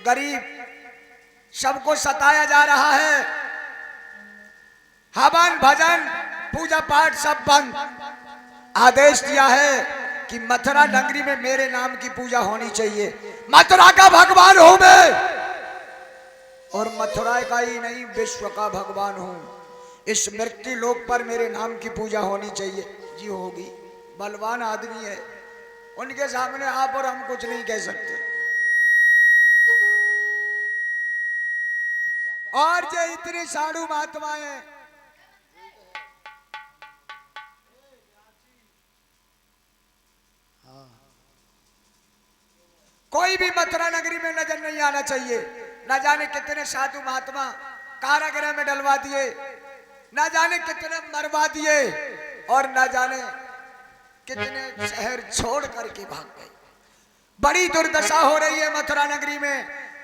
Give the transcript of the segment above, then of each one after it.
गरीब सबको सताया जा रहा है। हवन भजन पूजा पाठ सब बंद। आदेश दिया है कि मथुरा नगरी में मेरे नाम की पूजा होनी चाहिए। मथुरा का भगवान हूं मैं, और मथुरा का ही नहीं विश्व का भगवान हूं। इस मृत्यु लोक पर मेरे नाम की पूजा होनी चाहिए। जी होगी। बलवान आदमी है, उनके सामने आप और हम कुछ नहीं कह सकते। और जो इतने साधु महात्माएं कोई भी मथुरा नगरी में नजर नहीं आना चाहिए। न जाने कितने साधु महात्मा कारागृह में डलवा दिए, न जाने कितने मरवा दिए, और न जाने कितने शहर छोड़ करके भाग गए। बड़ी दुर्दशा हो रही है मथुरा नगरी में।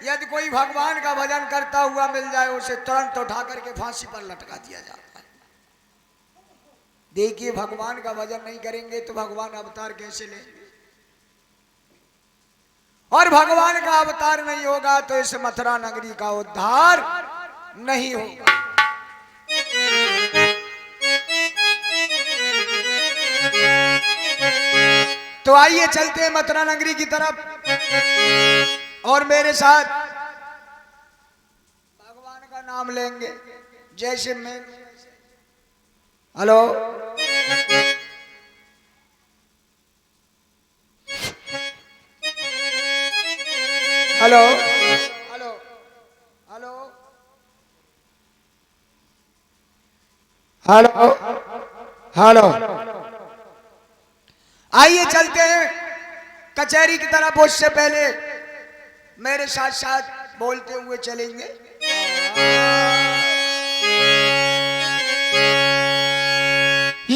यदि कोई भगवान का भजन करता हुआ मिल जाए, उसे तुरंत उठा करके फांसी पर लटका दिया जाता है। देखिए, भगवान का भजन नहीं करेंगे तो भगवान अवतार कैसे लेंगे, और भगवान का अवतार नहीं होगा तो इस मथुरा नगरी का उद्धार नहीं होगा। तो आइए चलते हैं मथुरा नगरी की तरफ, और मेरे साथ भगवान का नाम लेंगे। जैसे मैं hello hello hello hello hello hello. आइए चलते हैं कचहरी की तरफ। उससे पहले मेरे साथ साथ बोलते हुए चलेंगे।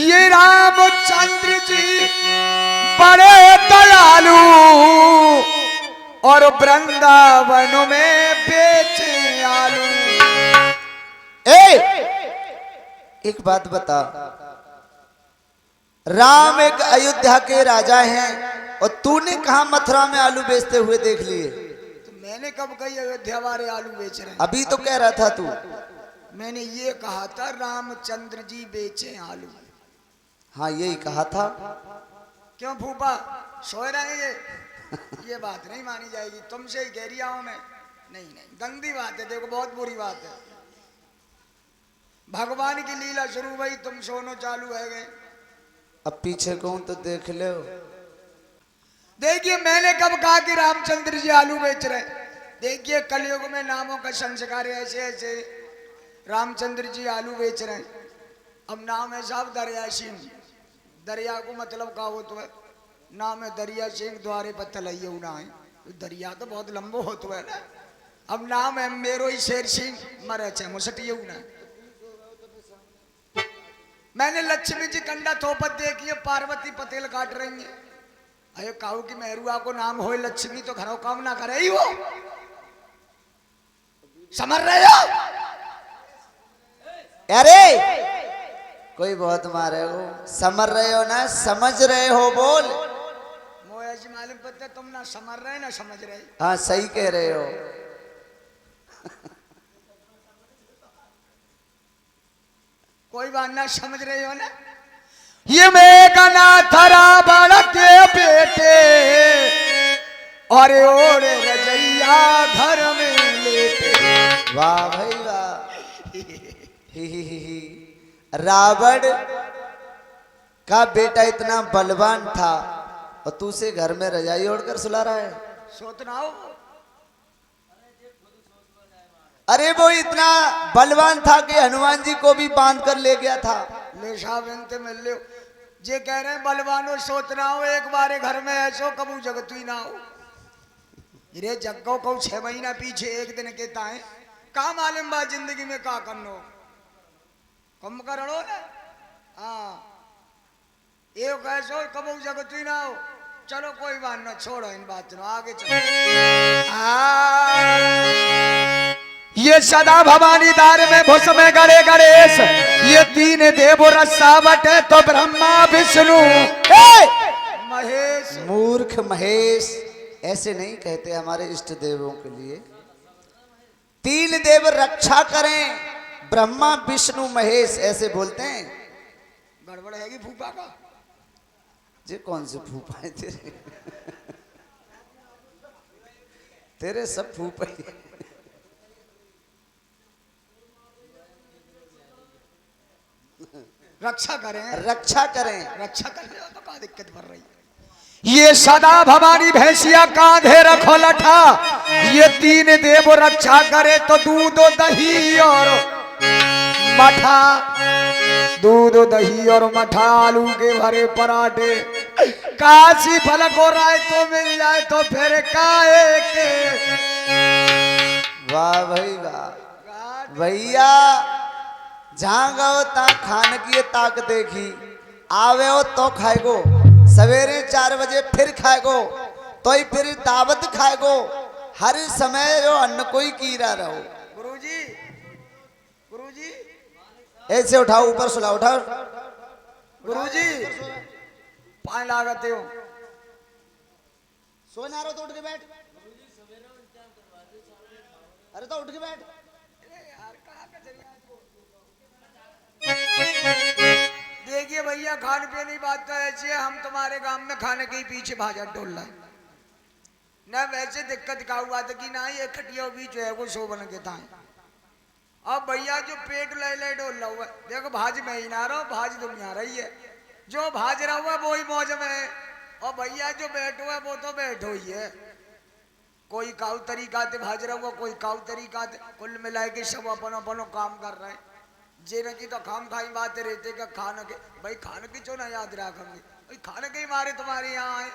ये रामचंद्र जी बड़े दयालु, और वृंदावन में बेचे आलू। एक बात बता, राम एक अयोध्या के राजा हैं और तूने कहा मथुरा में आलू बेचते हुए देख लिए? तो मैंने कब कही अयोध्या वाले आलू बेच रहे हैं? अभी तो कह रहा था तू। मैंने ये कहा था रामचंद्र जी बेचे आलू। हाँ, यही कहा था। क्यों फूफा सोए रहे? ये बात नहीं मानी जाएगी। तुमसे ही कह रहा हूं मैं। नहीं नहीं, गंदी बात है। देखो, बहुत बुरी बात है। भगवान की लीला शुरू हुई, तुम सोनो चालू है गए। अब पीछे कहूं तो देख लो। देखिए, मैंने कब कहा कि रामचंद्र जी आलू बेच रहे? देखिए, कलयुग में नामों का संस्कार ऐसे ऐसे। रामचंद्र जी आलू बेच रहे हैं। अब नाम है साहब दरिया सिंह। दरिया को मतलब का हो तो है, नाम है दरिया सिंह द्वारे पत्थर ना है। तो दरिया तो बहुत लंबो हो तो है ना। अब नाम है मेरो ही शेर सिंह मरे छे मुसटिए ना। मैंने लक्ष्मी जी कंडा थोपत देखी है, पार्वती पतेल काट रही है। अरे काहू की मेहरुआ को नाम हो लक्ष्मी तो घरों काम ना करे ही वो। समझ रहे हो? अरे कोई बहुत मारे हो। समझ रहे हो ना समझ रहे हो? बोल। मोया जी मालूम पड़ता तुम ना समझ रहे ना समझ रहे। हाँ, सही कह रहे हो। कोई बात ना समझ रहे हो ना। ये मेघनाथ रावण के बेटे, और ओरे रजैया घर में लेटे। वाह भाई वाह। ही। रावण का बेटा इतना बलवान था और तू से घर में रजाई ओढ़कर सुला रहा है। सोतना हो। अरे वो इतना बलवान था कि हनुमान जी को भी बांध कर ले गया था। ले साहब इनते मिल लो। जे कह रहे हैं बलवानो सोतना हो, एक बारे घर में ऐसो कबू जगत ही ना हो। रे जग्गो को 6 महीना पीछे एक दिन कहता है का मालूम बा जिंदगी में का करनो, कम करो ना। हाँ, एक ऐसो कबू जगत ही ना हो। चलो कोई बात ना, छोड़ो इन बातों, आगे चलो। ये सदा भवानी दार में भुस में गड़े गणेश, ये 3 देव रसावट है तो ब्रह्मा विष्णु महेश। मूर्ख महेश, ऐसे नहीं कहते हमारे इष्ट देवों के लिए। तीन देव रक्षा करें, ब्रह्मा विष्णु महेश, ऐसे बोलते हैं। गड़बड़ है कि फूफा का? ये कौन से फूफा है तेरे? तेरे सब फूफा ही हैं। रक्षा करें, रक्षा करें। रक्षा करने तो क्या दिक्कत पड़ रही है? ये सदा भवानी भैंसिया कांधे रखो लठा, ये तीन देव रक्षा करे तो दूध दही और मठा, दूध दही और मठा, आलू के भरे पराठे, काशी फल को राय तो मिल जाए तो फिर काहे के। वाह भाई वाह भैया, जहां गो ता खान की ताक देखी, आवे हो तो खाएगो, सवेरे 4 बजे फिर खाएगो, तो ही फिर दावत खाएगो, हर समय जो अन्न कोई कीरा रहो। गुरुजी, गुरुजी, ऐसे उठाओ, ऊपर सुला उठाओ। गुरुजी, पाए लागते हो। सोना रहो तो उठ के बैठ। अरे तो उठ के बैठ। देखिए भैया, खाने पीने की बात तो ऐसी है, हम तुम्हारे गांव में खाने के ही पीछे भाजा डोल रहे न, वैसे दिक्कत का हुआ था कि ना ये खटिया भी जो है वो सो बन के था। अब भैया जो पेट ले ले डोल रहा हुआ, देखो भाज में ही ना रहो, भाज दुनिया रही है, जो भाज रहा हुआ वो ही मौज में है, और भैया जो बैठो है वो तो बैठो ही है। कोई काउ तरीका से भाज रहा हुआ, कोई काउ तरीका से, कुल मिला के सब अपनो अपनो काम कर रहे हैं। जेने की तो खाम खाई बातें रहते का खाने के, भाई खाने की क्यों ना याद रखेंगे, भाई खाने के ही मारे तुम्हारे यहाँ आए।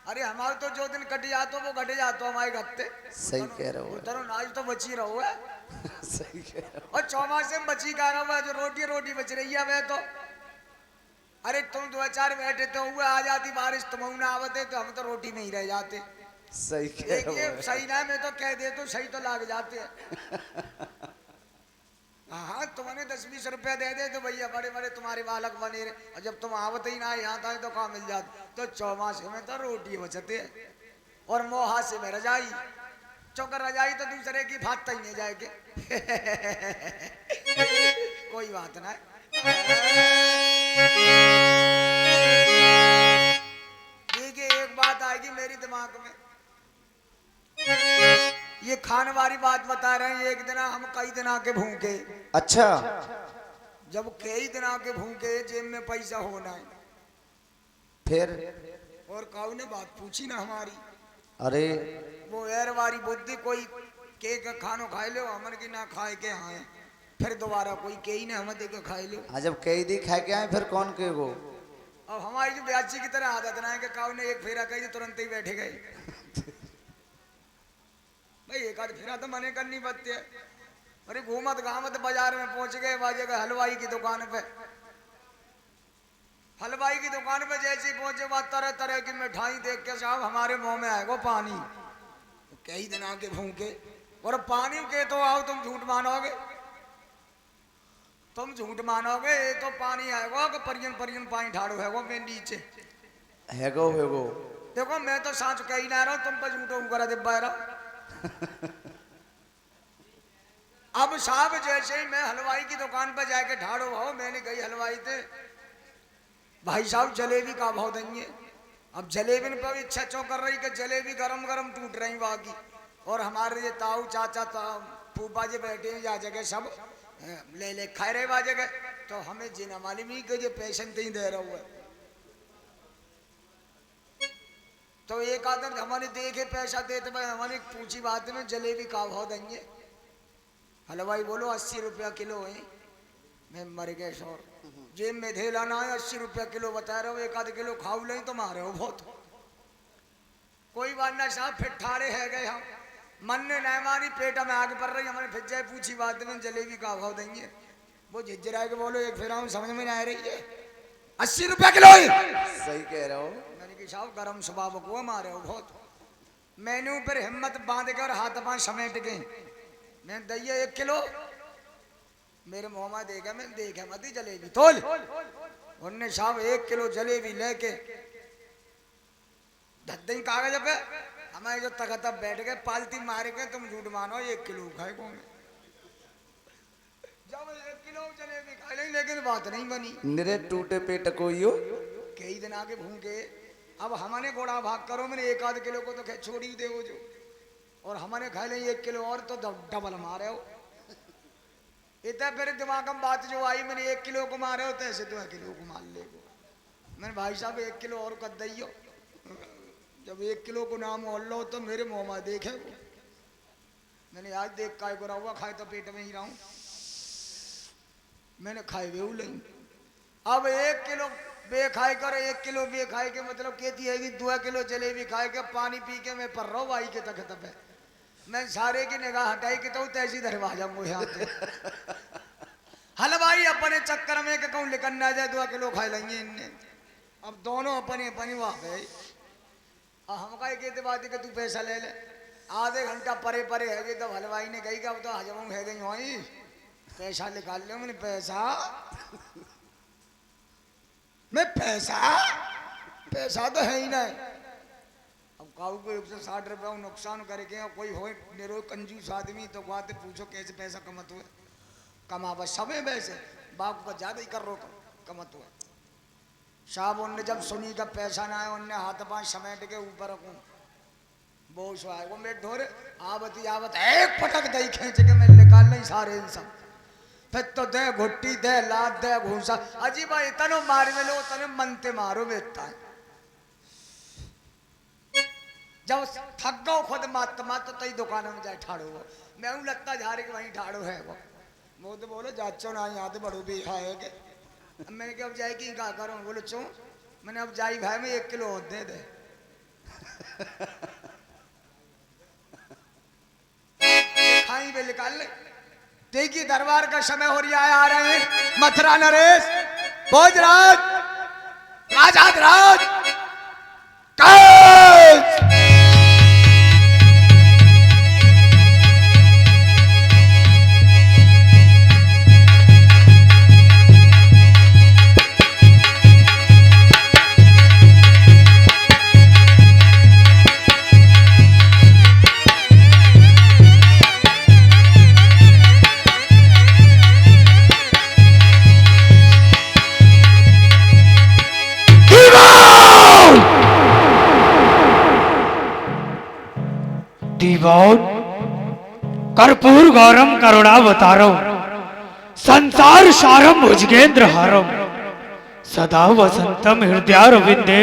अरे हमारे तो जो दिन कट जाते वो घट जाते हमारे घटते। सही कह रहे हो। उधर नाच तो बची रहो है। सही कह रहे हो। और चौमासे में बची गा रहा हुआ, जो रोटी रोटी बच रही है वह तो। अरे तुम 2-4 बैठे तो हुए, आ जाती बारिश, तुम ना आवते तो हम तो रोटी में ही रह जाते। सही कह रहे हो। सही ना, मैं तो कह दे तो सही तो लाग जाते हैं। हाँ, तुम्हारे 10-20 रुपया दे दे तो भैया बड़े बड़े तुम्हारे बालक बने रहे, और जब तुम आवते ही ना यहाँ था तो कहाँ मिल जाते। तो चौमासे में तो रोटी बचते है, और मोहा से में रजाई, चौकर रजाई तो दूसरे की भात ही नहीं जाएगी। कोई बात ना। देखिए एक बात आएगी मेरी दिमाग में, ये खाने वाली बात बता रहे हैं। एक दिन हम कई दिन के भूखे। अच्छा। जब कई दिन के भूखे, जेब में पैसा होना है, फिर और काऊ ने बात पूछी ना हमारी, अरे वो एर वारी बुद्धि, कोई केक खानो खाए लो, हमन की ना खाए के आए, फिर दोबारा कोई के ही ना हम दे के खाए लो। हाँ, जब कई दी खा के आए फिर कौन के गो। अब हमारी जो ब्याजी की तरह आदत ना है कि काऊ ने एक फेरा कही तुरंत ही बैठे गए। भाई एक आध फेरा तो मने करनी पड़ती है। अरे घूमत घामत बाजार में पहुंच गए, बाजे गए हलवाई की दुकान पे। हलवाई की दुकान पे जैसे ही पहुंचे, वहां तरह तरह की मिठाई देख के साहब हमारे मुंह में आएगा पानी। कई दिन आके भूखे, और पानी के तो आओ तुम झूठ मानोगे, तुम झूठ मानोगे, ये तो पानी आएगा कि परियन परियन पानी ठाड़ो है वो मैं नीचे हैगो हैगो। देखो मैं तो सांच कही ना रहा हूं, तुम पर झूठो करा दे रहा। अब साहब जैसे ही मैं हलवाई की दुकान पर जाके ठाड़ो भाव, मैंने गई हलवाई थे, भाई साहब जलेबी का भाव देंगे। अब जलेबी पर इच्छा चौ कर रही कि जलेबी गरम गरम टूट रही बाकी, और हमारे ये ताऊ चाचा फूफा जी बैठे हैं जा जगह सब ले ले खाए रहे बा जगह, तो हमें जीना मालूम ही कि पैशन नहीं दे रहा हुआ। तो एक आदमी हमारे देखे पैसा देते भाई, हमारी पूछी बात में जलेबी का भाव देंगे। हलवाई बोलो 80 रुपया किलो है। मैं मर गए शोर, जेब में धेला ना है, 80 रुपया किलो बता रहे हो, एक आध किलो खाओ लें तो मारे हो बहुत। कोई बात ना साहब, फिर ठाड़े है गए हम, मन ने नहीं मारी, पेटा में आगे पड़ रही, हमारे फिर जाए पूछी बात में जलेबी का भाव देंगे। वो झिझरा के बोलो एक फिर समझ में नहीं आ रही है, 80 रुपया किलो है। सही कह रहे हो। मैंने कि साहब गरम स्वभाव को मारे हो बहुत। मैंने फिर हिम्मत बांध कर हाथ पांव समेट के मैं दैया 1 किलो, मेरे मुंह में देखा, मैं देखा मत जलेबी तोल। उनने साहब 1 किलो जलेबी लेके धद्दई कागज पे हमारे जो तक बैठ गए पालती मारे गए, तुम झूठ मानो 1 किलो खाए को जब 1 किलो जलेबी खा ली, लेकिन बात नहीं बनी। निरे टूटे पेट कोइयो कई दिन आगे भूखे। अब हमने गोड़ा भाग करो, मैंने 1 आध किलो को तो छोड़ी दे वो जो, और हमने खा ले 1 किलो और तो डबल मारे हो। इतना फिर दिमाग में बात जो आई, मैंने 1 किलो को मारे हो तो ऐसे 2 किलो को मार ले को। मैंने भाई साहब 1 किलो और कर दियो। जब 1 किलो को नाम और लो तो मेरे मुँह में देखे वो। मैंने आज देख काय को हुआ, खाए तो पेट में ही रहूं। मैंने खाए वे नहीं। अब 1 किलो बे खाए करो, 1 किलो बे खाए के मतलब कहती है कि 2 किलो जलेबी खाए के पानी पी के मैं पर रहा हूँ भाई के तक तब है। मैं सारे की निगाह हटाई के तो तैसी दरवा जाऊंगा यहाँ पे। हलवाई अपने चक्कर में के कहूँ लेकर ना जाए, 2 किलो खा लेंगे इनने। अब दोनों अपने अपनी वहां गए। हम कहे कहते बात कि तू पैसा ले ले, आधे घंटा परे परे है तब हलवाई ने कही कि अब तो हजम है गई वही, पैसा निकाल लो। मैंने पैसा मैं पैसा तो है ही नहीं। अब काऊ को 160 रुपया नुकसान करके, और कोई हो निरो कंजूस आदमी तो बात पूछो कैसे पैसा कमत हुए। कमावा सबे वैसे बाप को ज्यादा ही कर रो कमत हुए। साहब उनने जब सुनी का पैसा ना आए, उनने हाथ पांच समेट के ऊपर रखूं वो सो आए वो मेरे ढोरे आवती आवत एक पटक दई खींच के मैं निकाल नहीं सारे इंसान। फिर तो दे घुट्टी दे लात दे घूसा अजी भाई तनो मार में लो तने मनते मारो बेटा है। जब थक गो खुद मात तो तई दुकान में जाए ठाड़ो वो मैं हूँ लगता जा रही वहीं ठाड़ो है वो तो बोलो जाचो ना यहाँ तो बड़ो भी खाएगे। मैंने कहा अब जाएगी क्या करूँ, बोलो चो मैंने अब जाई भाई में 1 किलो और दे दे। खाई पे निकाल ले। देखिए दरबार का समय हो रहा है, आ रहे हैं मथुरा नरेश भोजराज राजाधिराज कंस। कर्पूर गौरम करुणावतारम संसार सारम भुजगेंद्र हारम सदा वसंतम हृदयारविंदे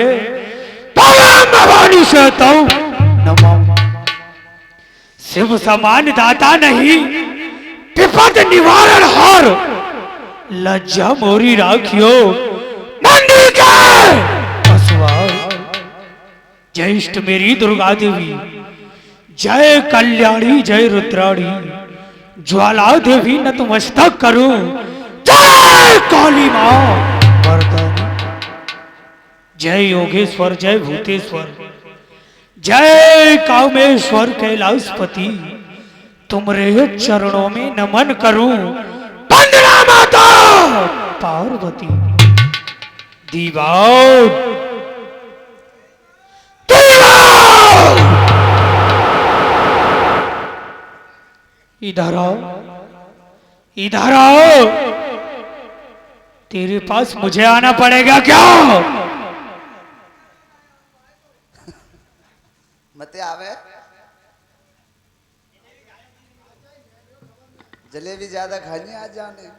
परम भवानी सहतौ नमः। शिव समान दाता नहीं विपद निवारण हार लज्जा मोरी राखियो मंदिर के असवार। जय इष्ट मेरी दुर्गा देवी, जय कल्याणी जय रुद्राणी, ज्वाला देवी नतमस्तक करूं, जय काली मां वरदानी। जय योगेश्वर जय भूतेश्वर, जय कामेश्वर कैलाशपति, तुमरे चरणों में नमन करूं, वंदना माता पार्वती। दीवार इधर आओ, इधर आओ। तेरे पास मुझे आना पड़ेगा क्या? मते आवे जलेबी ज्यादा खानी आज जाने।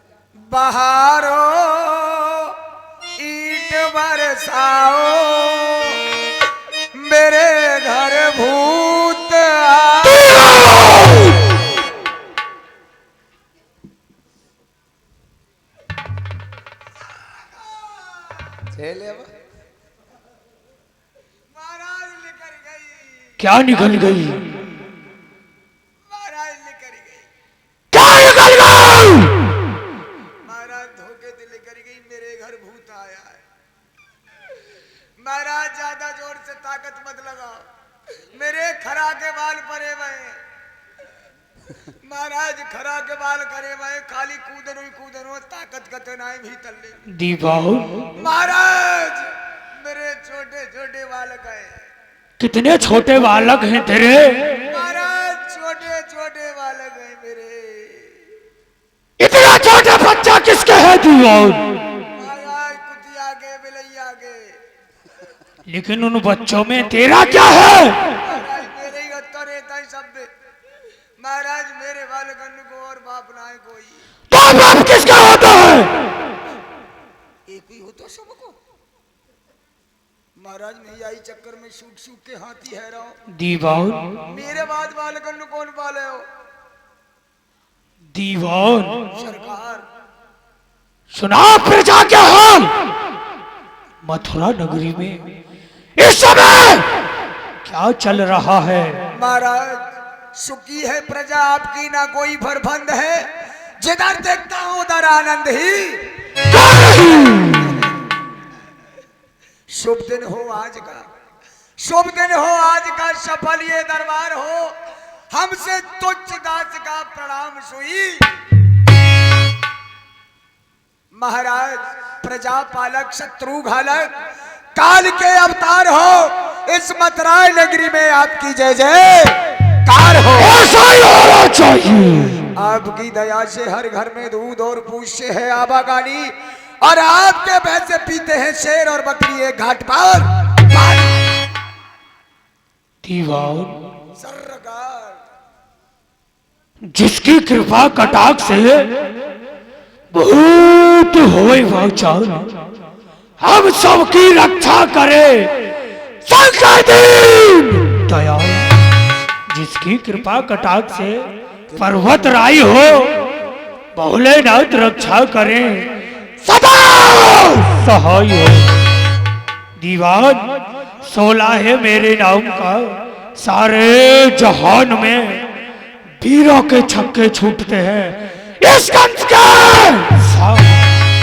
बहारो ईट बरसाओ मेरे घर भूत महाराज निकल गई। क्या निकल गई? महाराज निकल गई। क्या निकल गई? महाराज धोखे से निकल गई, मेरे घर भूत आया है। महाराज ज्यादा जोर से ताकत मत लगाओ, मेरे खरा के बाल परे हुए। महाराज खरा के बाल करे हुए, खाली कूदनो ताकत कते नाए भीतर ले। दीवार महाराज मेरे छोटे छोटे बाल गए। कितने छोटे बालक हैं तेरे। महाराज छोटे छोटे बालक हैं मेरे। इतना छोटा बच्चा किसके है दीवान। महाराज कुछ आगे बिलई आगे। लेकिन उन बच्चों में तेरा क्या है। महाराज मेरे ही उत्तर रहता है सब में। महाराज मेरे बालकन को और बाप ना है कोई। तो बाप किसका होता है। एक ही हो तो सबको। महाराज मैं आई चक्कर में सूख सूख के हाथी है रहा हूं। दीवान मेरे बाद बालकन को कौन पाले हो। दीवान सरकार सुना प्रजा के हाल। मथुरा नगरी में इस समय क्या चल रहा है। महाराज सुखी है प्रजा आपकी ना कोई भरबंद है। जिधर देखता हूं उधर आनंद ही। शुभ दिन हो आज का। शुभ दिन हो आज का सफल ये दरबार हो। हमसे तुच्छ दास का प्रणाम सुई। महाराज प्रजा पालक शत्रु घालक काल के अवतार हो। इस मथुरा नगरी में आपकी जय जय कार हो। ऐसा ही होना चाहिए। आपकी दया से हर घर में दूध और पूछ है आवागनी। और आपके भैंसे पीते हैं शेर और बकरी एक घाट पर पानी। दीवान सरकार जिसकी कृपा कटाक्ष से बहुत होए वाचाल हम सबकी रक्षा करे। संकटदीन दयाल जिसकी कृपा कटाक्ष से पर्वत राई हो भोलेनाथ रक्षा करें सदा सहाय हो। दीवान 16 है मेरे नाम का। सारे जहान में वीरों के छक्के छूटते हैं इस कंस के।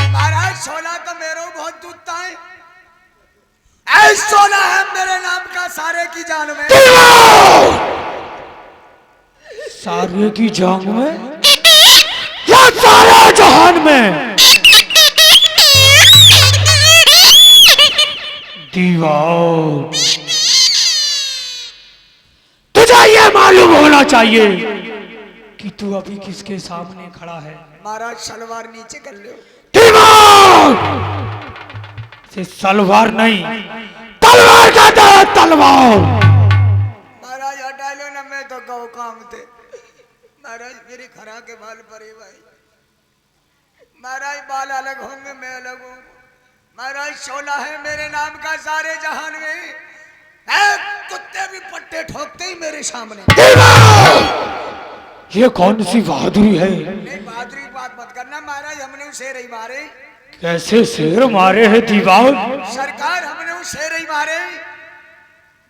महाराज 16 तो मेरे को बहुत दूधता है। ऐ 16 है मेरे नाम का सारे की जान में। सारे की जान में या सारे जहान में। दीवान तुझे ये मालूम होना चाहिए कि तू अभी किसके सामने खड़ा है। महाराज सलवार नीचे कर लो। दीवान से सलवार नहीं तलवार का दे तलवार। महाराज हटा लो ना मैं तो गौ काम थे। महाराज मेरे खरा के बाल परे भाई। महाराज बाल अलग होंगे मैं अलग हूँ। महाराज 16 है मेरे नाम का सारे जहान में। कुत्ते भी पट्टे ठोकते ही मेरे सामने। ये कौन सी बहादुरी है। नहीं बहादुरी बात मत करना महाराज। हमने उसे नहीं मारे। कैसे शेर मारे हैं दीवान। सरकार हमने उसे शेर ही मारे।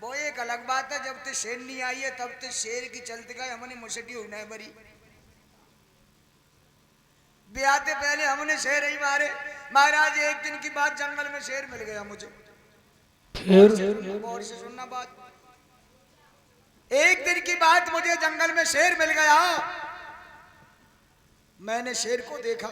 वो एक अलग बात है। जब तक शेर नहीं आई है तब तक शेर की चलते गए हमने मुसटी हुई नहीं मरी। ब्याह से पहले हमने शेर ही मारे। महाराज एक दिन की बात जंगल में शेर मिल गया मुझे। फिर और से सुनना बात। एक दिन की बात मुझे जंगल में शेर मिल गया। मैंने शेर को देखा।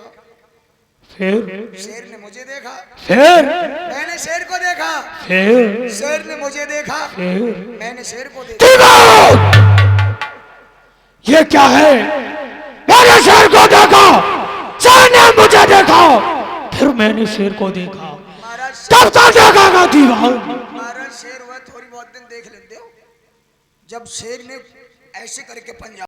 फिर शेर ने मुझे देखा। फिर मैंने शेर को देखा। फिर शेर ने मुझे देखा। फिर मैंने शेर को देखा। ये क्या है। मैंने शेर को देखा शेर ने मुझे देखा फिर मैंने शेर को देखा। महाराज तब तक देखेगा दीवान। महाराज शेर हुआ थोड़ी बहुत दिन देख लेते हो। जब शेर ने ऐसे करके पंजा